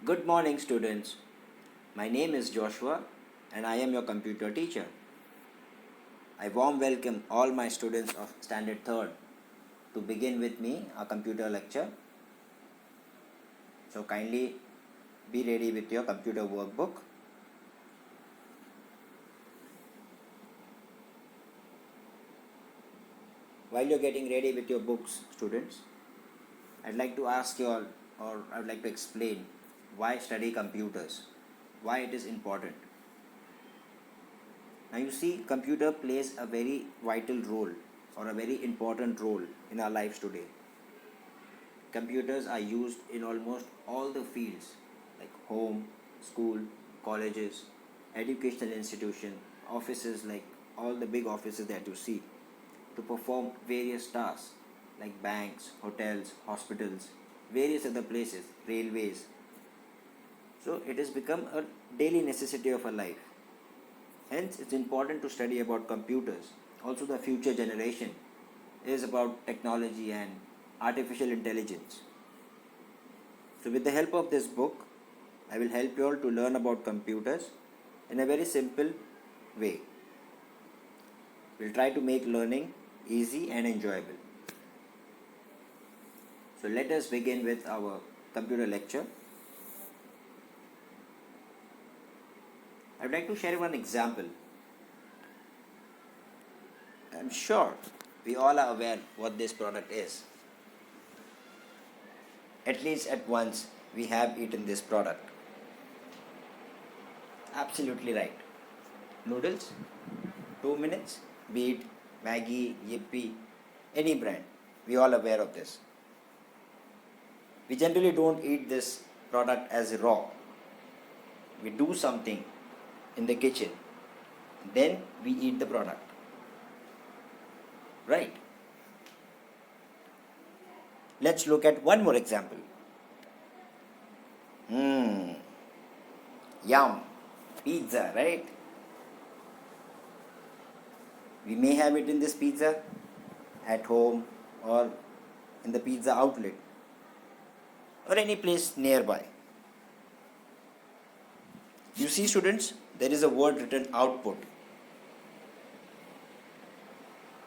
Good morning, students. My name is Joshua and I am your computer teacher. I warm welcome all my students of Standard 3rd to begin with me a computer lecture. So kindly be ready with your computer workbook. While you're getting ready with your books, students, I'd like to ask you all, or I'd like to explain why study computers, why it is important. Now you see, computer plays a very vital role or a very important role in our lives today. Computers are used in almost all the fields like home, school, colleges, educational institution, offices like all the big offices that you see to perform various tasks like banks, hotels, hospitals, various other places, railways. So it has become a daily necessity of our life. Hence, it's important to study about computers. Also, the future generation is about technology and artificial intelligence. So, with the help of this book, I will help you all to learn about computers in a very simple way. We'll try to make learning easy and enjoyable. So, let us begin with our computer lecture. I'd like to share one example. I'm sure we all are aware what this product is. At least at once we have eaten this product. Absolutely right. Noodles, 2 minutes, be it Maggi, Yippee, any brand. We all aware of this. We generally don't eat this product as raw. We do something in the kitchen, then we eat the product. Right? Let's look at one more example. Yum, pizza, right? We may have eaten this pizza at home or in the pizza outlet or any place nearby. You see, students, there is a word written output.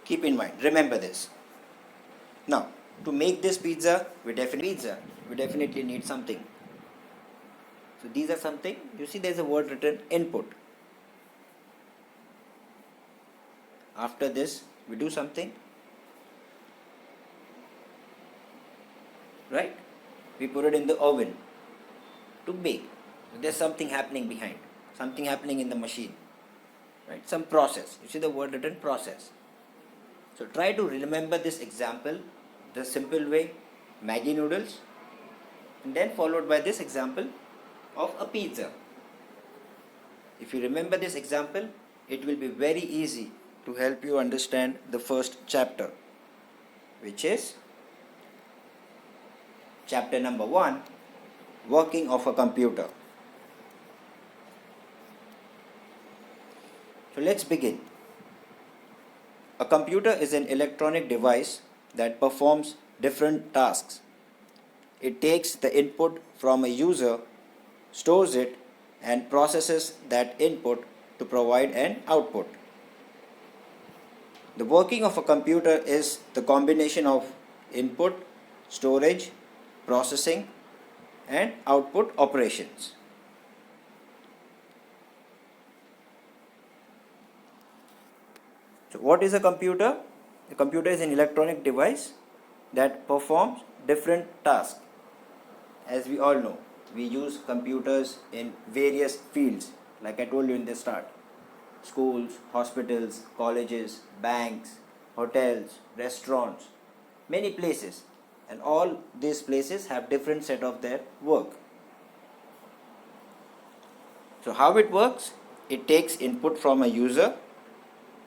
Keep in mind, remember this. Now, to make this pizza, we definitely need something. So these are something, you see there is a word written input. After this, we do something, right? We put it in the oven to bake. There's something happening behind, something happening in the machine, right? Some process. You see the word written process. So try to remember this example the simple way, Maggi noodles, and then followed by this example of a pizza. If you remember this example, it will be very easy to help you understand the first chapter, which is chapter number 1, working of a computer. So let's begin. A computer is an electronic device that performs different tasks. It takes the input from a user, stores it, and processes that input to provide an output. The working of a computer is the combination of input, storage, processing, and output operations. So what is a computer? A computer is an electronic device that performs different tasks. As we all know, we use computers in various fields, like I told you in the start. Schools, hospitals, colleges, banks, hotels, restaurants, many places. And all these places have different set of their work. So how it works? It takes input from a user,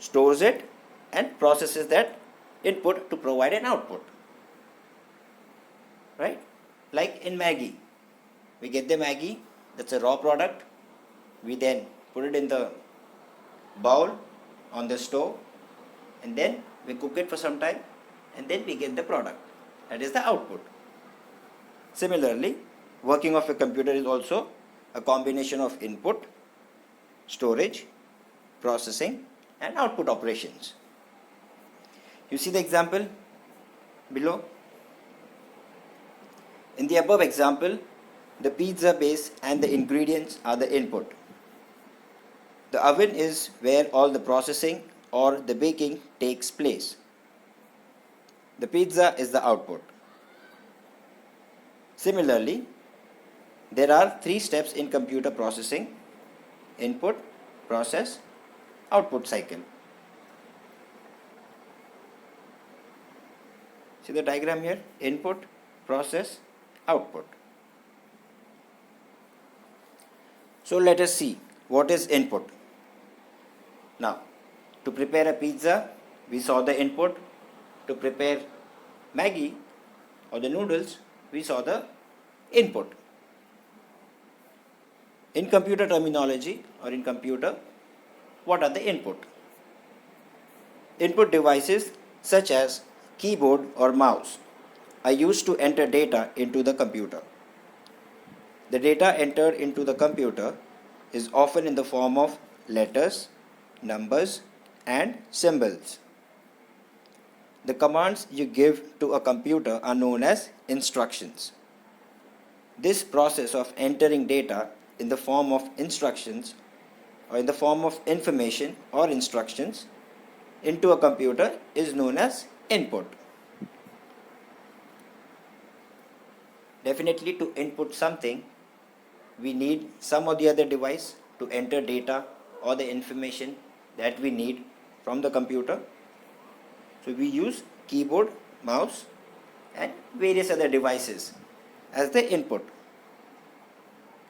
stores it, and processes that input to provide an output. Right? Like in Maggi. We get the Maggi, that's a raw product. We then put it in the bowl on the stove, and then we cook it for some time, and then we get the product. That is the output. Similarly, working of a computer is also a combination of input, storage, processing, and output operations. You see the example below? In the above example, the pizza base and the ingredients are the input. The oven is where all the processing or the baking takes place. The pizza is the output. Similarly, there are 3 steps in computer processing: input, process, output cycle. See the diagram here? Input, process, output. So let us see what is input. Now, to prepare a pizza, we saw the input. To prepare Maggi or the noodles, we saw the input. In computer terminology or in computer, what are the input? Input devices such as keyboard or mouse are used to enter data into the computer. The data entered into the computer is often in the form of letters, numbers, and symbols. The commands you give to a computer are known as instructions. This process of entering data in the form of instructions or in the form of information or instructions into a computer is known as input. Definitely, to input something, we need some or the other device to enter data or the information that we need from the computer. So we use keyboard, mouse, and various other devices as the input.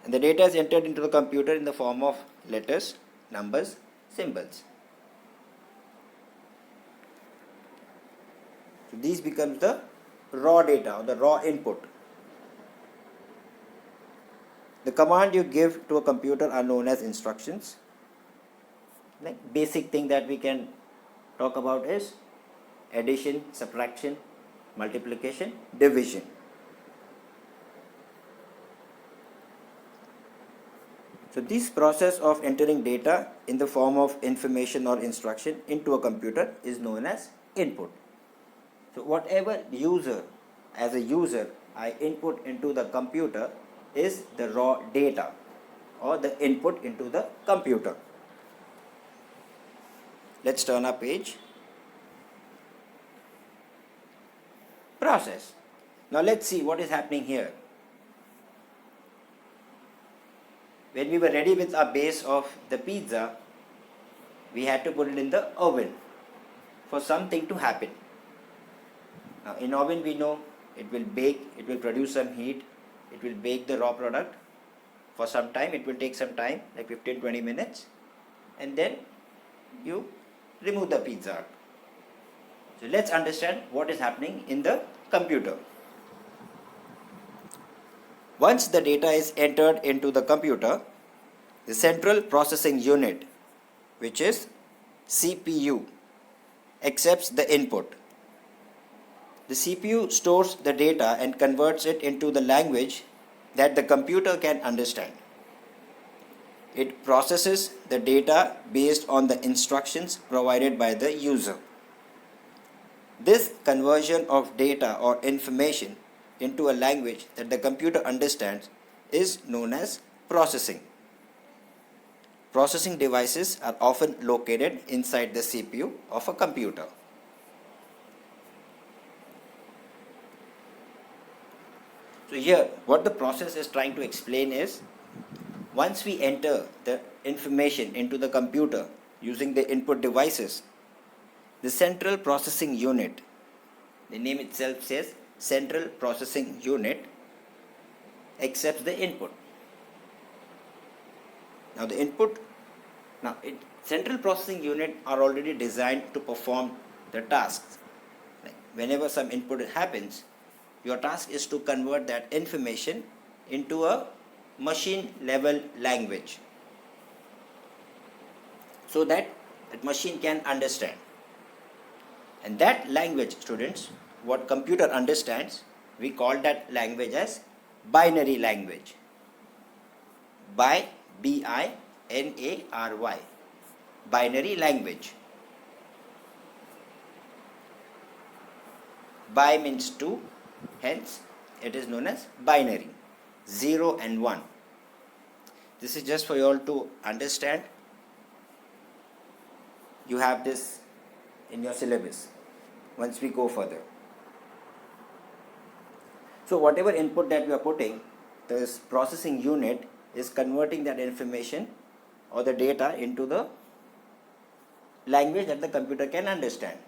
And the data is entered into the computer in the form of letters, numbers, symbols. So these becomes the raw data or the raw input. The command you give to a computer are known as instructions. Like basic thing that we can talk about is addition, subtraction, multiplication, division. So this process of entering data in the form of information or instruction into a computer is known as input. So whatever as a user, I input into the computer is the raw data or the input into the computer. Let's turn our page. Process. Now let's see what is happening here. When we were ready with our base of the pizza, we had to put it in the oven for something to happen. Now in oven we know it will bake, it will produce some heat, it will bake the raw product for some time. It will take some time, like 15-20 minutes, and then you remove the pizza. So let's understand what is happening in the computer. Once the data is entered into the computer, the central processing unit, which is CPU, accepts the input. The CPU stores the data and converts it into the language that the computer can understand. It processes the data based on the instructions provided by the user. This conversion of data or information into a language that the computer understands is known as processing. Processing devices are often located inside the CPU of a computer. So here, what the process is trying to explain is, once we enter the information into the computer using the input devices, the central processing unit, the name itself says central processing unit, accepts the input. Now central processing unit are already designed to perform the tasks. Like whenever some input happens, your task is to convert that information into a machine level language so that machine can understand. And that language, students, what computer understands, we call that language as binary language. B-I-N-A-R-Y. Binary language. Bi means 2, hence it is known as binary. 0 and 1. This is just for you all to understand. You have this in your syllabus once we go further. So whatever input that we are putting, this processing unit is converting that information or the data into the language that the computer can understand.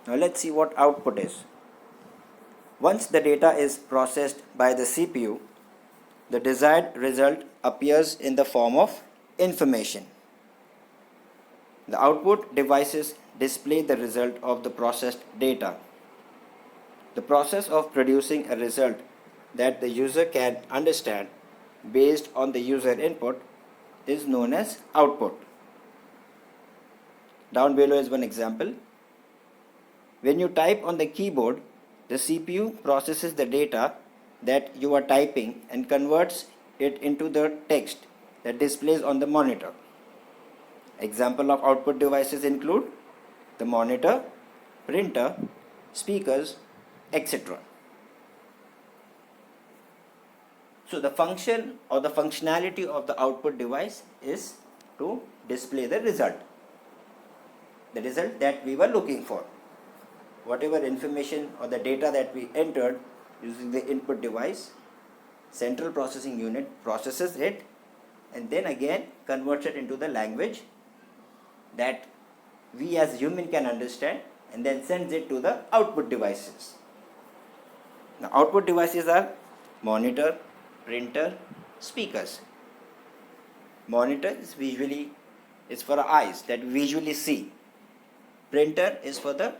Now let's see what output is. Once the data is processed by the CPU, the desired result appears in the form of information. The output devices display the result of the processed data. The process of producing a result that the user can understand based on the user input is known as output. Down below is one example. When you type on the keyboard, the CPU processes the data that you are typing and converts it into the text that displays on the monitor. Example of output devices include the monitor, printer, speakers, etc. So the function or the functionality of the output device is to display the result that we were looking for. Whatever information or the data that we entered using the input device, central processing unit processes it and then again converts it into the language that we as human can understand and then sends it to the output devices. Now output devices are monitor, printer, speakers. Monitor is for our eyes that we visually see. Printer is for the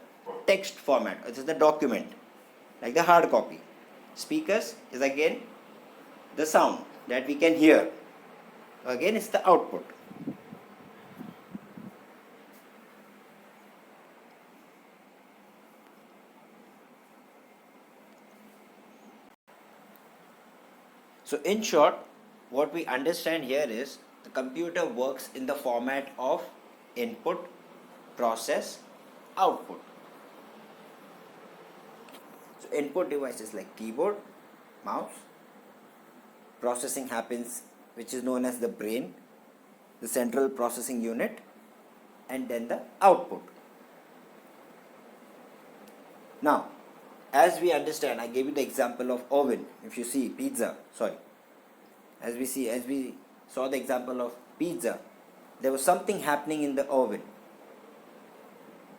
text format, it is the document like the hard copy. Speakers is again the sound that we can hear. Again it's the output. So in short, what we understand here is the computer works in the format of input, process, output. So input devices like keyboard, mouse, processing happens which is known as the brain, the central processing unit, and then the output. Now, as we understand, I gave you the example of oven. If you see as we saw the example of pizza, there was something happening in the oven,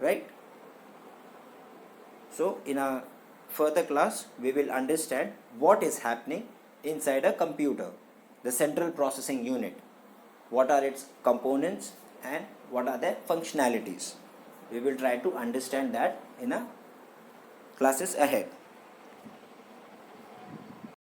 right? So in a further class, we will understand what is happening inside a computer, the central processing unit, what are its components and what are their functionalities. We will try to understand that in a classes ahead.